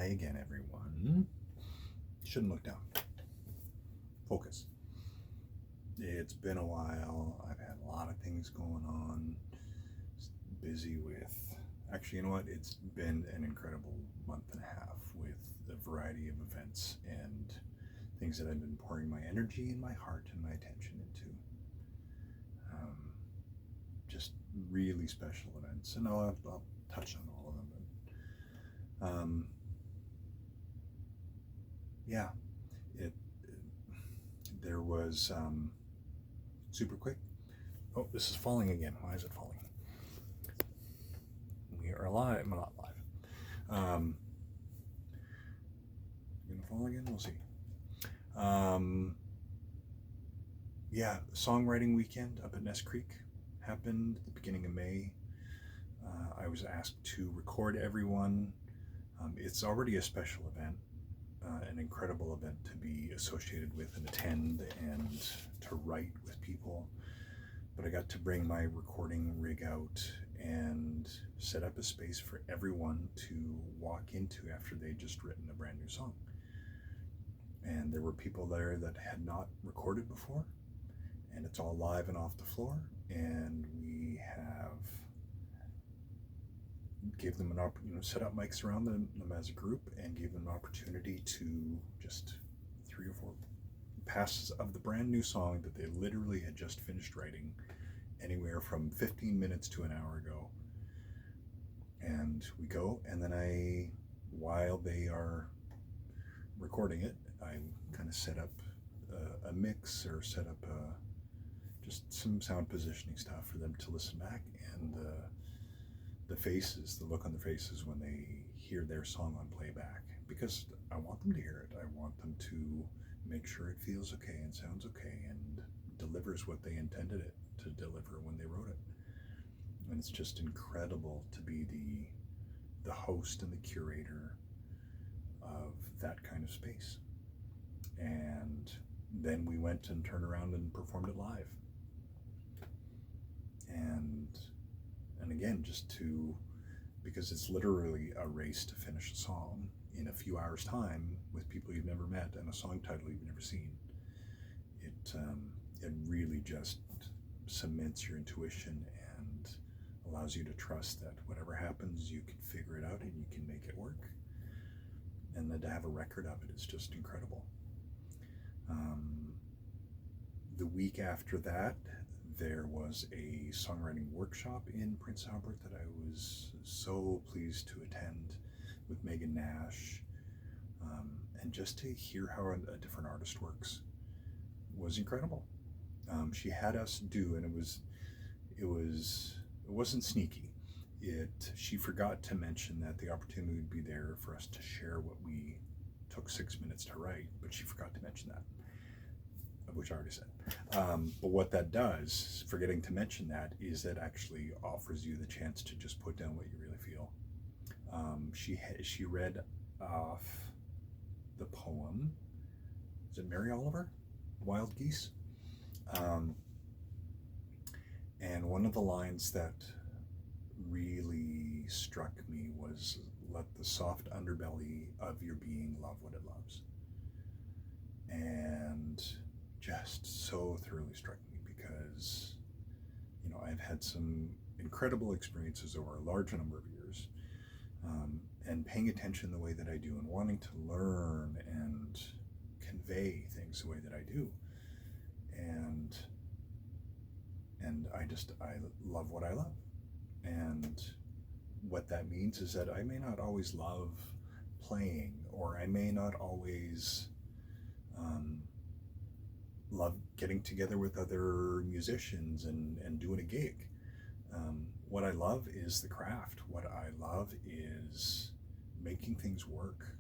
Hi again, everyone. Shouldn't look down. Focus. It's been a while. I've had a lot of things going on. Busy with. Actually, you know what? It's been an incredible month and a half with a variety of events and things that I've been pouring my energy and my heart and my attention into. Just really special events, and I'll touch on all of them. But, yeah, there was super quick. Oh, this is falling again. Why is it falling? We are live. Well, not live. Gonna fall again? We'll see. Yeah, songwriting weekend up at Ness Creek happened at the beginning of May. I was asked to record everyone. It's already a special event, an incredible event to be associated with and attend and to write with people. But I got to bring my recording rig out and set up a space for everyone to walk into after they'd just written a brand new song. And there were people there that had not recorded before, and it's all live and off the floor. And we have gave them an opportunity, set up mics around them as a group, and gave them an opportunity to just 3 or 4 passes of the brand new song that they literally had just finished writing, anywhere from 15 minutes to an hour ago. And we go, and then while they are recording it, I kind of set up a mix or set up just some sound positioning stuff for them to listen back, and the faces, the look on their faces when they hear their song on playback, because I want them to hear it. I want them to make sure it feels okay and sounds okay and delivers what they intended it to deliver when they wrote it. And it's just incredible to be the host and the curator of that kind of space. And then we went and turned around and performed it live. And again, because it's literally a race to finish a song in a few hours' time with people you've never met and a song title you've never seen. It really just cements your intuition and allows you to trust that whatever happens, you can figure it out and you can make it work. And then to have a record of it is just incredible. The week after that, there was a songwriting workshop in Prince Albert that I was so pleased to attend with Megan Nash, and just to hear how a different artist works was incredible. She had us do, and it wasn't sneaky. She forgot to mention that the opportunity would be there for us to share what we took 6 minutes to write, but she forgot to mention that, which I already said. But what that does, forgetting to mention that, is that actually offers you the chance to just put down what you really feel. She read off the poem. Is it Mary Oliver? Wild Geese? And one of the lines that really struck me was, "Let the soft underbelly of your being love what it loves." And just so thoroughly struck me because, I've had some incredible experiences over a large number of years, and paying attention the way that I do and wanting to learn and convey things the way that I do. And I love what I love. And what that means is that I may not always love playing, or I may not always love getting together with other musicians and doing a gig. What I love is the craft. What I love is making things work.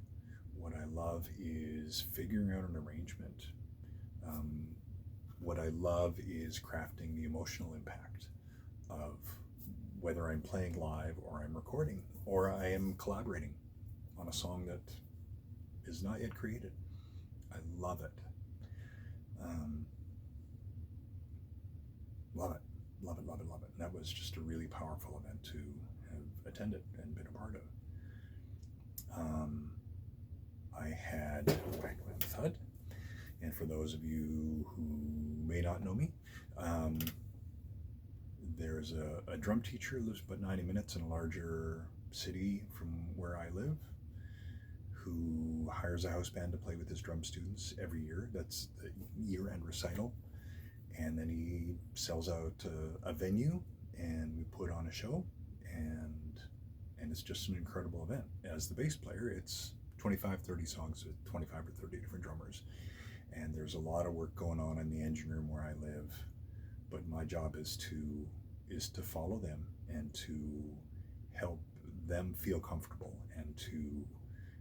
What I love is figuring out an arrangement. What I love is crafting the emotional impact of whether I'm playing live or I'm recording or I am collaborating on a song that is not yet created. I love it. Love it. Love it, love it, love it. And that was just a really powerful event to have attended and been a part of. Thud. And for those of you who may not know me, there's a drum teacher who lives about 90 minutes in a larger city from where I live, who hires a house band to play with his drum students every year. That's the year-end recital. And then he sells out a venue, and we put on a show, and it's just an incredible event. As the bass player, it's 25, 30 songs with 25 or 30 different drummers. And there's a lot of work going on in the engine room where I live. But my job is to follow them and to help them feel comfortable and to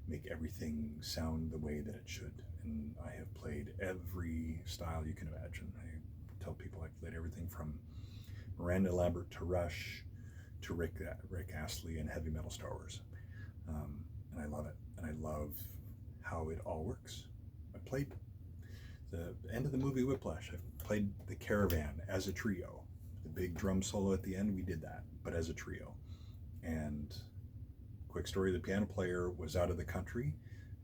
make everything sound the way that it should. And I have played every style you can imagine. I tell people I've played everything from Miranda Lambert to Rush to Rick Astley and heavy metal Star Wars. And I love it. And I love how it all works. I played the end of the movie Whiplash. I played the Caravan as a trio. The big drum solo at the end, we did that, but as a trio. And quick story, the piano player was out of the country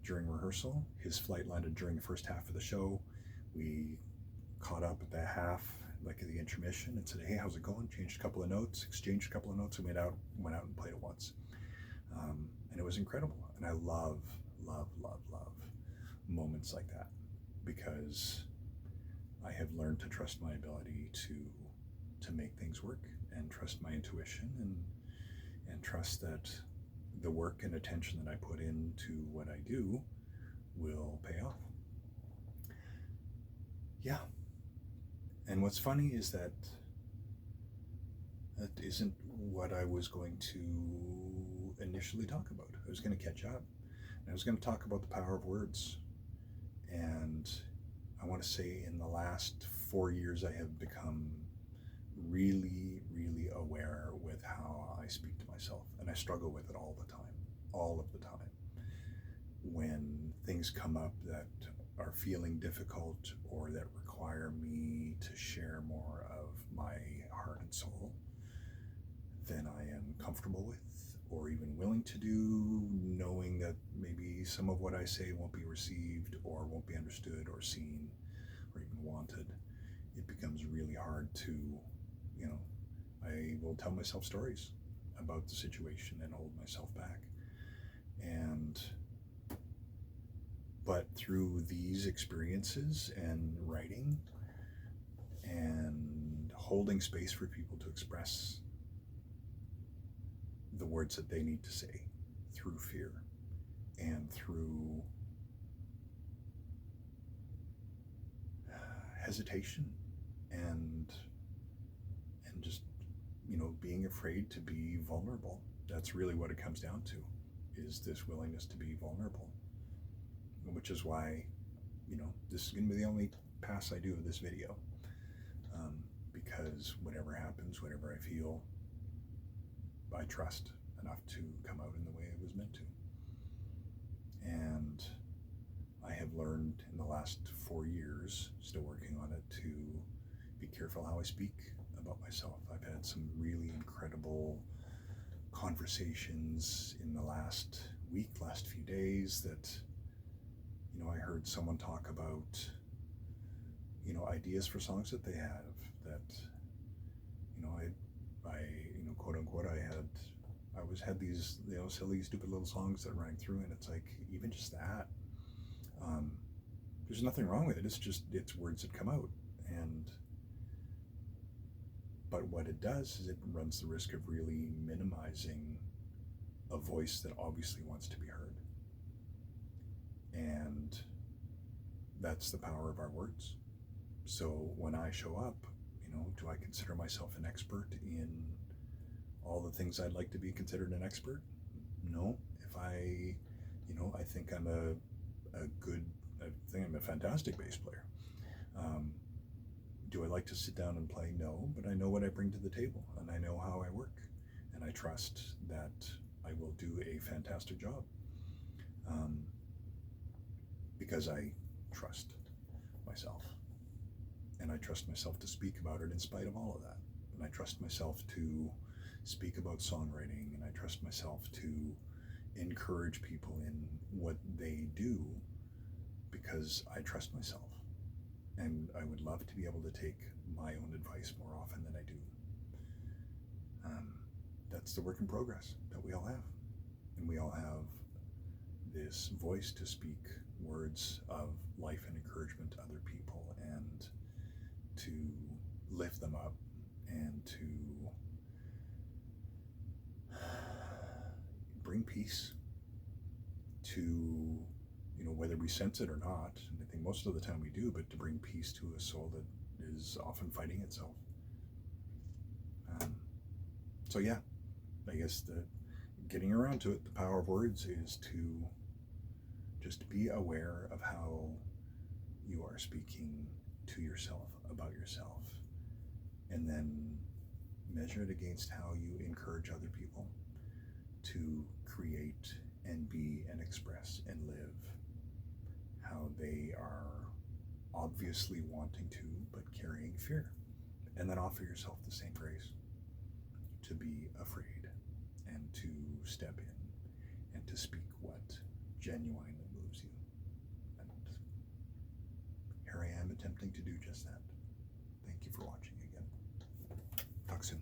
during rehearsal. His flight landed during the first half of the show. We caught up at the half, like at the intermission, and said, hey, how's it going? Changed a couple of notes, exchanged a couple of notes, and went out and played it once. And it was incredible. And I love, love, love, love moments like that, because I have learned to trust my ability to make things work, and trust my intuition, and trust that the work and attention that I put into what I do will pay off. Yeah. And what's funny is that isn't what I was going to initially talk about. I was going to catch up. And I was going to talk about the power of words. And I want to say in the last 4 years, I have become really, really aware with how I speak to myself. And I struggle with it all the time, all of the time. When things come up that are feeling difficult or that require me to share more of my heart and soul than I am comfortable with or even willing to do, knowing that maybe some of what I say won't be received or won't be understood or seen or even wanted, it becomes really hard to, I will tell myself stories about the situation and hold myself back. But through these experiences and writing and holding space for people to express the words that they need to say through fear and through hesitation and just, being afraid to be vulnerable. That's really what it comes down to, is this willingness to be vulnerable. Which is why, this is going to be the only pass I do of this video. Because whatever happens, whatever I feel, I trust enough to come out in the way it was meant to. And I have learned in the last 4 years, still working on it, to be careful how I speak about myself. I've had some really incredible conversations in the last week, last few days that, I heard someone talk about, ideas for songs that they have that, I quote unquote, I had these, silly, stupid little songs that rang through, and it's like, even just that, there's nothing wrong with it. It's words that come out. But what it does is it runs the risk of really minimizing a voice that obviously wants to be heard. And that's the power of our words. So when I show up, do I consider myself an expert in all the things I'd like to be considered an expert? No. If I think I'm a fantastic bass player. Do I like to sit down and play? No, but I know what I bring to the table, and I know how I work, and I trust that I will do a fantastic job. Because I trust myself, and I trust myself to speak about it in spite of all of that, and I trust myself to speak about songwriting, and I trust myself to encourage people in what they do, because I trust myself. And I would love to be able to take my own advice more often than I do. That's the work in progress that we all have. And we all have this voice to speak words of life and encouragement to other people, and to lift them up, and to bring peace to, whether we sense it or not. And I think most of the time we do, but to bring peace to a soul that is often fighting itself. So yeah, I guess getting around to it, the power of words is to just be aware of how you are speaking to yourself about yourself, and then measure it against how you encourage other people to create and be and express and live how they are obviously wanting to, but carrying fear. And then offer yourself the same grace to be afraid, and to step in and to speak what genuinely moves you. And here I am attempting to do just that. Thank you for watching again. Talk soon.